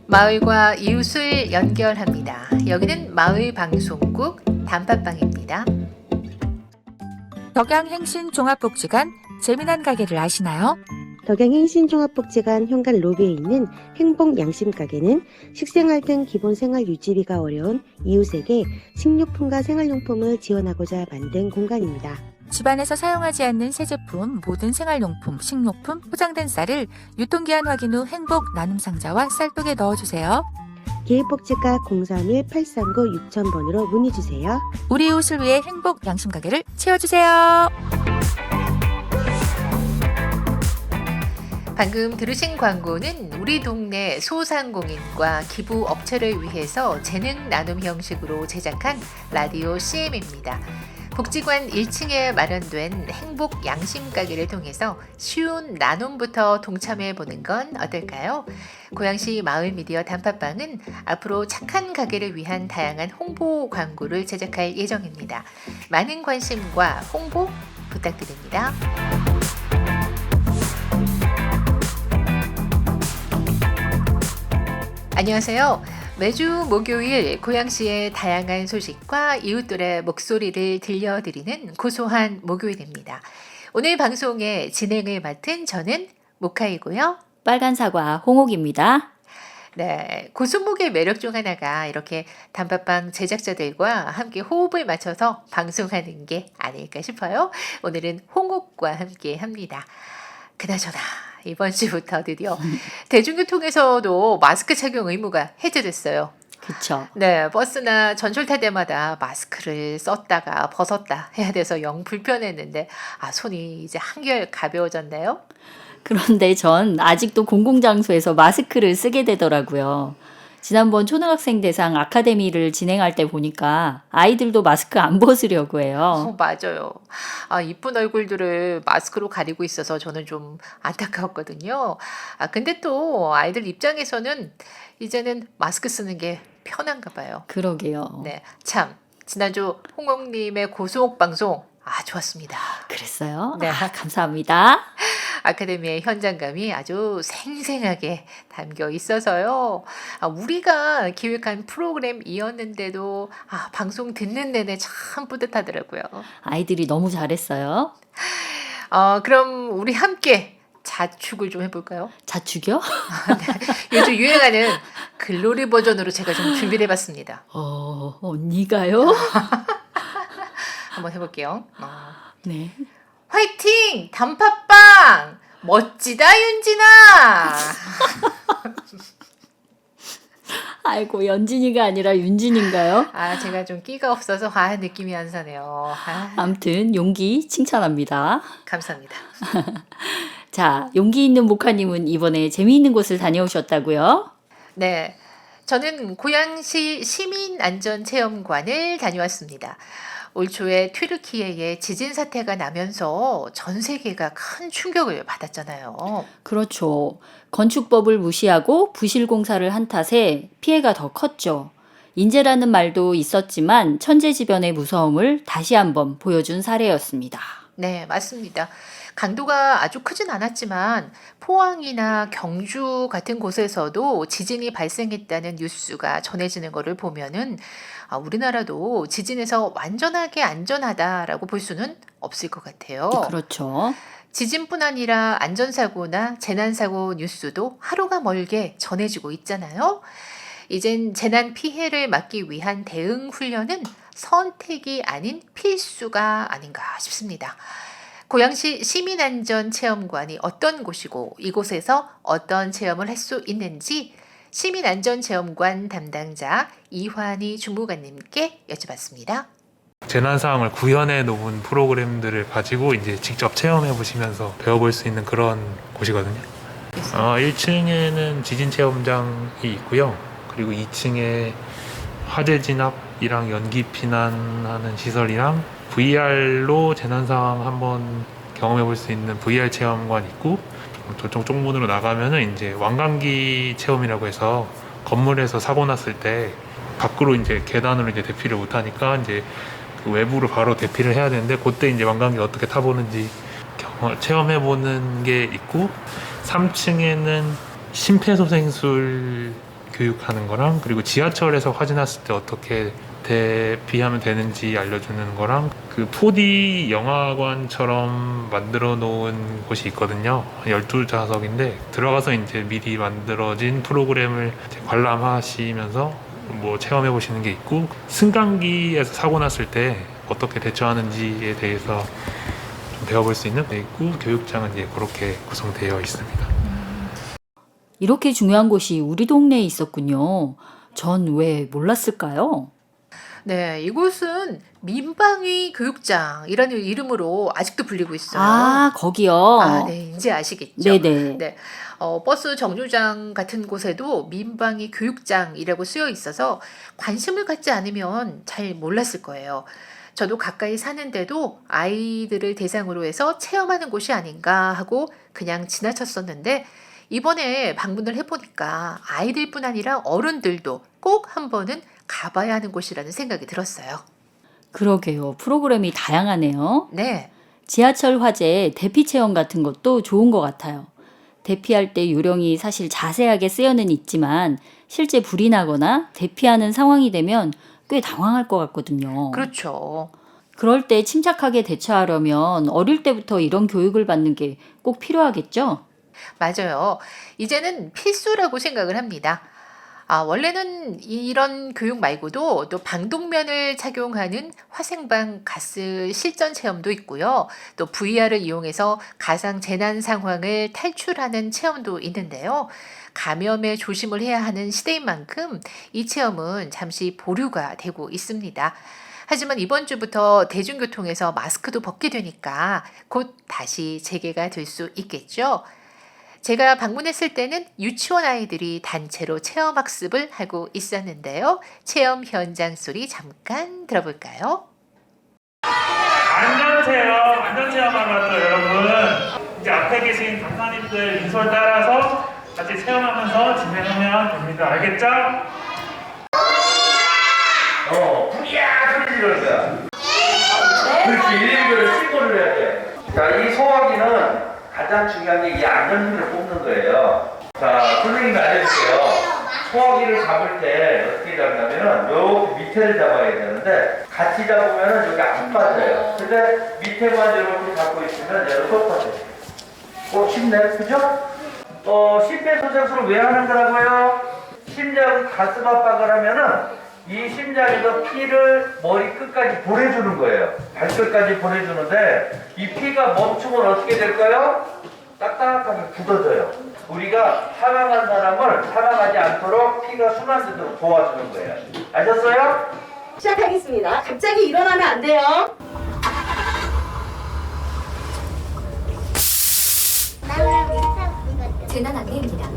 마을과 이웃을 연결합니다. 여기는 마을방송국 단팥빵입니다. 덕양행신종합복지관 재미난 가게를 아시나요? 덕양행신종합복지관 현관 로비에 있는 행복양심가게는 식생활 등 기본 생활 유지비가 어려운 이웃에게 식료품과 생활용품을 지원하고자 만든 공간입니다. 집안에서 사용하지 않는 새 제품, 모든 생활용품, 식료품, 포장된 쌀을 유통기한 확인 후 행복 나눔 상자와 쌀독에 넣어주세요. 기획복지과 031-839-6000번으로 문의주세요. 우리 이웃을 위해 행복 양심 가게를 채워주세요. 방금 들으신 광고는 우리 동네 소상공인과 기부업체를 위해서 재능 나눔 형식으로 제작한 라디오 CM입니다. 복지관 1층에 마련된 행복 양심 가게를 통해서 쉬운 나눔부터 동참해 보는 건 어떨까요? 고양시 마을 미디어 단팥빵은 앞으로 착한 가게를 위한 다양한 홍보 광고를 제작할 예정입니다. 많은 관심과 홍보 부탁드립니다. 안녕하세요. 매주 목요일 고양시의 다양한 소식과 이웃들의 목소리를 들려드리는 고소한 목요일입니다. 오늘 방송의 진행을 맡은 저는 모카이고요. 빨간 사과 홍옥입니다. 네, 고소목의 매력 중 하나가 이렇게 단팥빵 제작자들과 함께 호흡을 맞춰서 방송하는 게 아닐까 싶어요. 오늘은 홍옥과 함께 합니다. 그나저나 이번 주부터 드디어 대중교통에서도 마스크 착용 의무가 해제됐어요. 그쵸. 네, 버스나 전철 탈 때마다 마스크를 썼다가 벗었다 해야 돼서 영 불편했는데 손이 이제 한결 가벼워졌나요? 그런데 전 아직도 공공장소에서 마스크를 쓰게 되더라고요. 지난번 초등학생 대상 아카데미를 진행할 때 보니까 아이들도 마스크 안 벗으려고 해요. 맞아요. 이쁜 얼굴들을 마스크로 가리고 있어서 저는 좀 안타까웠거든요. 근데 또 아이들 입장에서는 이제는 마스크 쓰는 게 편한가 봐요. 그러게요. 네, 참 지난주 홍옥님의 고소옥 방송 좋았습니다. 그랬어요? 네. 감사합니다. 아카데미의 현장감이 아주 생생하게 담겨 있어서요. 우리가 기획한 프로그램이었는데도 방송 듣는 내내 참 뿌듯하더라고요. 아이들이 너무 잘했어요. 그럼 우리 함께 자축을 좀 해볼까요? 자축이요? 네. 요즘 유행하는 글로리 버전으로 제가 좀 준비를 해봤습니다. 언니가요? 한번 해볼게요. 네. 화이팅! 단팥빵! 멋지다 윤진아! 아이고, 연진이가 아니라 윤진인가요? 제가 좀 끼가 없어서 느낌이 안 사네요. 암튼 용기 칭찬합니다. 감사합니다. 자, 용기 있는 모카님은 이번에 재미있는 곳을 다녀오셨다고요? 네, 저는 고양시 시민안전체험관을 다녀왔습니다. 올 초에 튀르키예에 지진 사태가 나면서 전 세계가 큰 충격을 받았잖아요. 그렇죠. 건축법을 무시하고 부실 공사를 한 탓에 피해가 더 컸죠. 인재라는 말도 있었지만 천재지변의 무서움을 다시 한번 보여준 사례였습니다. 네, 맞습니다. 강도가 아주 크진 않았지만 포항이나 경주 같은 곳에서도 지진이 발생했다는 뉴스가 전해지는 것을 보면은 우리나라도 지진에서 완전하게 안전하다라고 볼 수는 없을 것 같아요. 그렇죠. 지진뿐 아니라 안전사고나 재난사고 뉴스도 하루가 멀게 전해지고 있잖아요. 이젠 재난 피해를 막기 위한 대응 훈련은 선택이 아닌 필수가 아닌가 싶습니다. 고양시 시민안전체험관이 어떤 곳이고 이곳에서 어떤 체험을 할 수 있는지 시민안전체험관 담당자 이환희 주무관님께 여쭤봤습니다. 재난 상황을 구현해 놓은 프로그램들을 가지고 이제 직접 체험해 보시면서 배워볼 수 있는 그런 곳이거든요. 1층에는 지진 체험장이 있고요. 그리고 2층에 화재 진압이랑 연기 피난하는 시설이랑 VR로 재난 상황 한번 경험해 볼 수 있는 VR 체험관 있고, 저쪽 쪽문으로 나가면은 이제 왕관기 체험이라고 해서 건물에서 사고 났을 때 밖으로 이제 계단으로 이제 대피를 못 하니까 이제 그 외부로 바로 대피를 해야 되는데, 그때 이제 왕관기 어떻게 타보는지 체험해 보는 게 있고, 3층에는 심폐소생술 교육하는 거랑, 그리고 지하철에서 화재 났을 때 어떻게 대피하면 되는지 알려주는 거랑, 그 4D 영화관처럼 만들어 놓은 곳이 있거든요. 12좌석인데 들어가서 이제 미리 만들어진 프로그램을 이제 관람하시면서 뭐 체험해 보시는 게 있고, 승강기에서 사고 났을 때 어떻게 대처하는지에 대해서 좀 배워볼 수 있는 게 있고, 교육장은 이제 그렇게 구성되어 있습니다. 이렇게 중요한 곳이 우리 동네에 있었군요. 전 왜 몰랐을까요? 네, 이곳은 민방위 교육장이라는 이름으로 아직도 불리고 있어요. 아, 거기요. 네, 이제 아시겠죠? 네네. 네, 버스 정류장 같은 곳에도 민방위 교육장이라고 쓰여 있어서 관심을 갖지 않으면 잘 몰랐을 거예요. 저도 가까이 사는데도 아이들을 대상으로 해서 체험하는 곳이 아닌가 하고 그냥 지나쳤었는데, 이번에 방문을 해보니까 아이들뿐 아니라 어른들도 꼭 한 번은 가봐야 하는 곳이라는 생각이 들었어요. 그러게요. 프로그램이 다양하네요. 네, 지하철 화재 대피 체험 같은 것도 좋은 것 같아요. 대피할 때 요령이 사실 자세하게 쓰여는 있지만 실제 불이 나거나 대피하는 상황이 되면 꽤 당황할 것 같거든요. 그렇죠. 그럴 때 침착하게 대처하려면 어릴 때부터 이런 교육을 받는 게 꼭 필요하겠죠? 맞아요. 이제는 필수라고 생각을 합니다. 원래는 이런 교육 말고도 또 방독면을 착용하는 화생방 가스 실전 체험도 있고요. 또 VR을 이용해서 가상 재난 상황을 탈출하는 체험도 있는데요. 감염에 조심을 해야 하는 시대인 만큼 이 체험은 잠시 보류가 되고 있습니다. 하지만 이번 주부터 대중교통에서 마스크도 벗게 되니까 곧 다시 재개가 될 수 있겠죠. 제가 방문했을 때는 유치원 아이들이 단체로 체험학습을 하고 있었는데요. 체험 현장 소리 잠깐 들어볼까요? 안녕하세요. 안전체험하러 왔죠, 여러분. 이제 앞에 계신 강사님들 인솔 따라서 같이 체험하면서 진행하면 됩니다. 알겠죠? 불이야! 소리 지르는 거야. 그렇지, 일일이를 신고를 해야 돼. 자, 이 소화기는 가장 중요한 게 이 안전핀을 뽑는 거예요. 자, 선생님이 알려줄게요. 소화기를 잡을 때 어떻게 잡냐면은 요 밑에를 잡아야 되는데 같이 잡으면은 여기 안 빠져요. 근데 밑에만 이렇게 잡고 있으면 얘로 쏙 빠져요. 쉽네, 그죠? 심폐소생술을 왜 하는 거라고요? 심장 가슴 압박을 하면은 이 심장에서 피를 머리 끝까지 보내주는 거예요. 발끝까지 보내주는데 이 피가 멈추면 어떻게 될까요? 딱딱하게 굳어져요. 우리가 사망한 사람을 사망하지 않도록 피가 순환되도록 도와주는 거예요. 아셨어요? 시작하겠습니다. 갑자기 일어나면 안 돼요. 재난 안내입니다.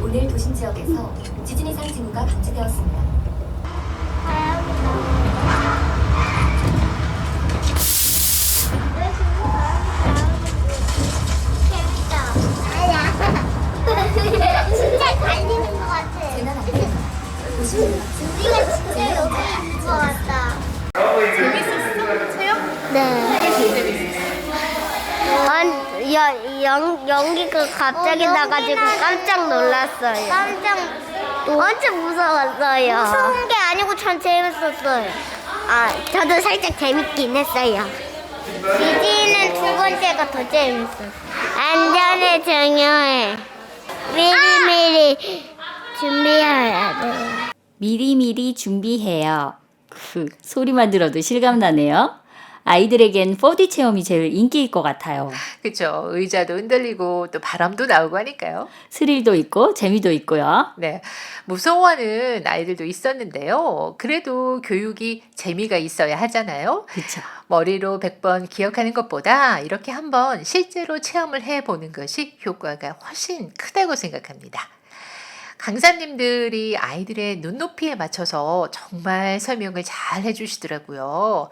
오늘 도심 지역에서 지진 이상 징후가 감지되었습니다. 진짜 달리는 것 같아. 재난 안내입니다. 도심 우리가 진짜 여기 있는 것 같다. 재밌었어? 체험? 네. 연기가 갑자기 나가지고 깜짝 놀랐어요. 엄청 무서웠어요. 무서운 게 아니고 전 재밌었어요. 저도 살짝 재밌긴 했어요. 지진은 두 번째가 더 재밌었어요. 안전에 중요해. 미리미리 준비해야 돼요. 미리미리 준비해요. 소리만 들어도 실감나네요. 아이들에겐 4D 체험이 제일 인기일 것 같아요. 그렇죠. 의자도 흔들리고 또 바람도 나오고 하니까요. 스릴도 있고 재미도 있고요. 네, 무서워하는 아이들도 있었는데요. 그래도 교육이 재미가 있어야 하잖아요. 그렇죠. 머리로 100번 기억하는 것보다 이렇게 한번 실제로 체험을 해보는 것이 효과가 훨씬 크다고 생각합니다. 강사님들이 아이들의 눈높이에 맞춰서 정말 설명을 잘 해주시더라고요.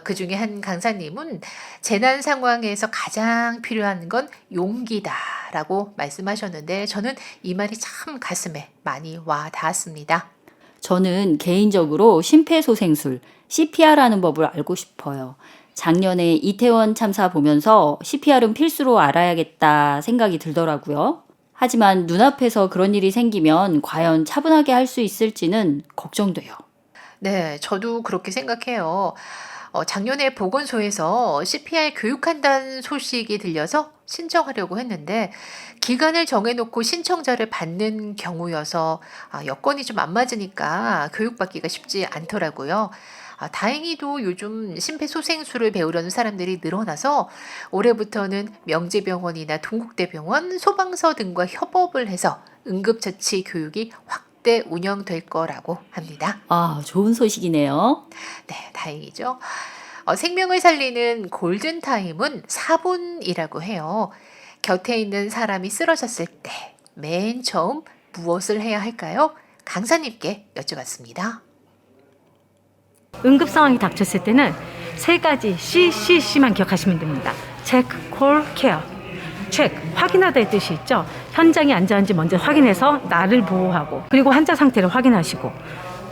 그 중에 한 강사님은 재난 상황에서 가장 필요한 건 용기다라고 말씀하셨는데 저는 이 말이 참 가슴에 많이 와 닿았습니다. 저는 개인적으로 심폐소생술, CPR하는 법을 알고 싶어요. 작년에 이태원 참사 보면서 CPR은 필수로 알아야겠다 생각이 들더라고요. 하지만 눈앞에서 그런 일이 생기면 과연 차분하게 할 수 있을지는 걱정돼요. 네, 저도 그렇게 생각해요. 작년에 보건소에서 CPR 교육한다는 소식이 들려서 신청하려고 했는데 기간을 정해놓고 신청자를 받는 경우여서 여건이 좀 안 맞으니까 교육받기가 쉽지 않더라고요. 다행히도 요즘 심폐소생술을 배우려는 사람들이 늘어나서 올해부터는 명재병원이나 동국대병원, 소방서 등과 협업을 해서 응급처치 교육이 확대 운영될 거라고 합니다. 아, 좋은 소식이네요. 네, 다행이죠. 생명을 살리는 골든타임은 4분이라고 해요. 곁에 있는 사람이 쓰러졌을 때 맨 처음 무엇을 해야 할까요? 강사님께 여쭤봤습니다. 응급 상황이 닥쳤을 때는 세 가지 CCC만 기억하시면 됩니다. 체크, 콜, 케어. 체크, 확인하다의 뜻이 있죠. 현장에 안전한지 먼저 확인해서 나를 보호하고, 그리고 환자 상태를 확인하시고,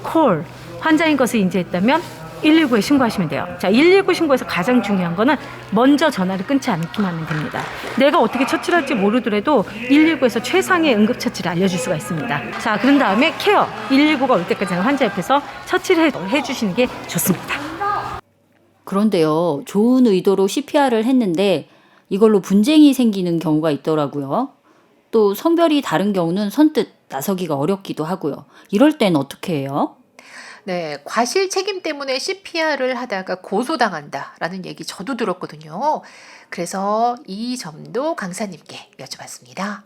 콜, 환자인 것을 인지했다면 119에 신고하시면 돼요. 자, 119 신고에서 가장 중요한 거는 먼저 전화를 끊지 않기만 하면 됩니다. 내가 어떻게 처치를 할지 모르더라도 119에서 최상의 응급처치를 알려줄 수가 있습니다. 자, 그런 다음에 케어, 119가 올 때까지는 환자 옆에서 처치를 해주시는 게 좋습니다. 그런데요, 좋은 의도로 CPR을 했는데 이걸로 분쟁이 생기는 경우가 있더라고요. 또 성별이 다른 경우는 선뜻 나서기가 어렵기도 하고요. 이럴 땐 어떻게 해요? 네, 과실 책임 때문에 CPR을 하다가 고소당한다라는 얘기 저도 들었거든요. 그래서 이 점도 강사님께 여쭤봤습니다.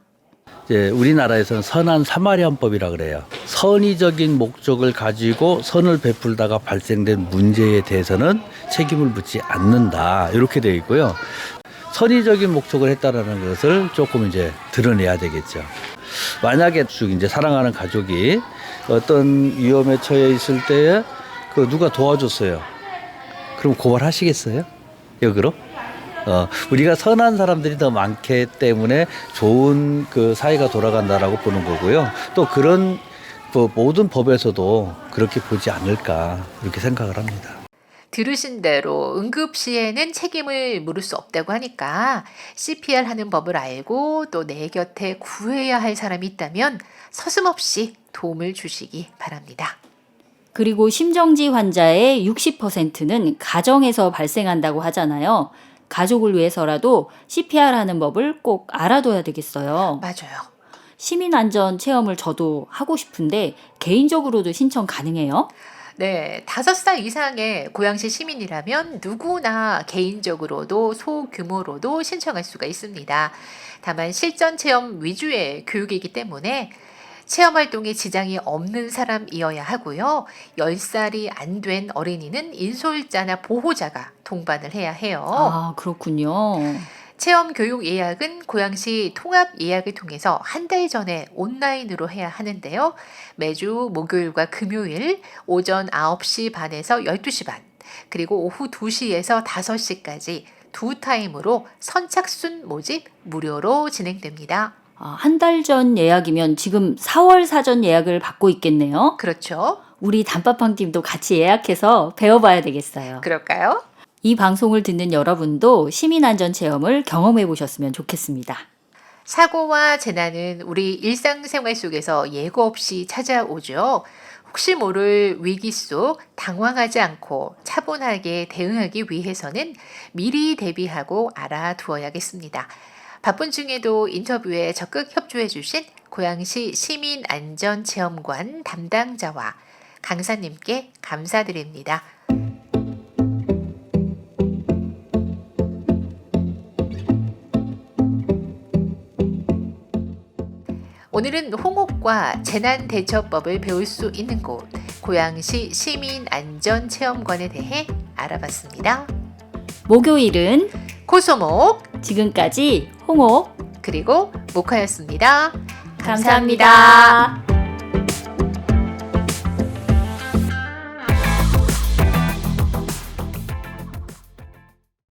이제 우리나라에서는 선한 사마리안법이라 그래요. 선의적인 목적을 가지고 선을 베풀다가 발생된 문제에 대해서는 책임을 묻지 않는다. 이렇게 되어 있고요. 선의적인 목적을 했다라는 것을 조금 이제 드러내야 되겠죠. 만약에 이제 사랑하는 가족이 어떤 위험에 처해 있을 때에 누가 도와줬어요. 그럼 고발하시겠어요? 역으로? 우리가 선한 사람들이 더 많기 때문에 좋은 그 사회가 돌아간다라고 보는 거고요. 또 그런 모든 법에서도 그렇게 보지 않을까 이렇게 생각을 합니다. 들으신 대로 응급 시에는 책임을 물을 수 없다고 하니까 CPR 하는 법을 알고 또 내 곁에 구해야 할 사람이 있다면 서슴없이 도움을 주시기 바랍니다. 그리고 심정지 환자의 60%는 가정에서 발생한다고 하잖아요. 가족을 위해서라도 CPR 하는 법을 꼭 알아둬야 되겠어요. 맞아요. 시민안전 체험을 저도 하고 싶은데 개인적으로도 신청 가능해요? 네, 5살 이상의 고양시 시민이라면 누구나 개인적으로도 소규모로도 신청할 수가 있습니다. 다만 실전 체험 위주의 교육이기 때문에 체험 활동에 지장이 없는 사람이어야 하고요. 10살이 안 된 어린이는 인솔자나 보호자가 동반을 해야 해요. 아, 그렇군요. 체험 교육 예약은 고양시 통합 예약을 통해서 한 달 전에 온라인으로 해야 하는데요. 매주 목요일과 금요일 오전 9시 반에서 12시 반, 그리고 오후 2시에서 5시까지 두 타임으로 선착순 모집 무료로 진행됩니다. 한 달 전 예약이면 지금 4월 사전 예약을 받고 있겠네요. 그렇죠. 우리 단팥빵 팀도 같이 예약해서 배워봐야 되겠어요. 그럴까요? 이 방송을 듣는 여러분도 시민안전체험을 경험해 보셨으면 좋겠습니다. 사고와 재난은 우리 일상생활 속에서 예고 없이 찾아오죠. 혹시 모를 위기 속 당황하지 않고 차분하게 대응하기 위해서는 미리 대비하고 알아두어야겠습니다. 바쁜 중에도 인터뷰에 적극 협조해 주신 고양시 시민안전체험관 담당자와 강사님께 감사드립니다. 오늘은 홍옥과 재난대처법을 배울 수 있는 곳 고양시 시민안전체험관에 대해 알아봤습니다. 목요일은 코소목 지금까지 홍옥 그리고 모카였습니다. 감사합니다.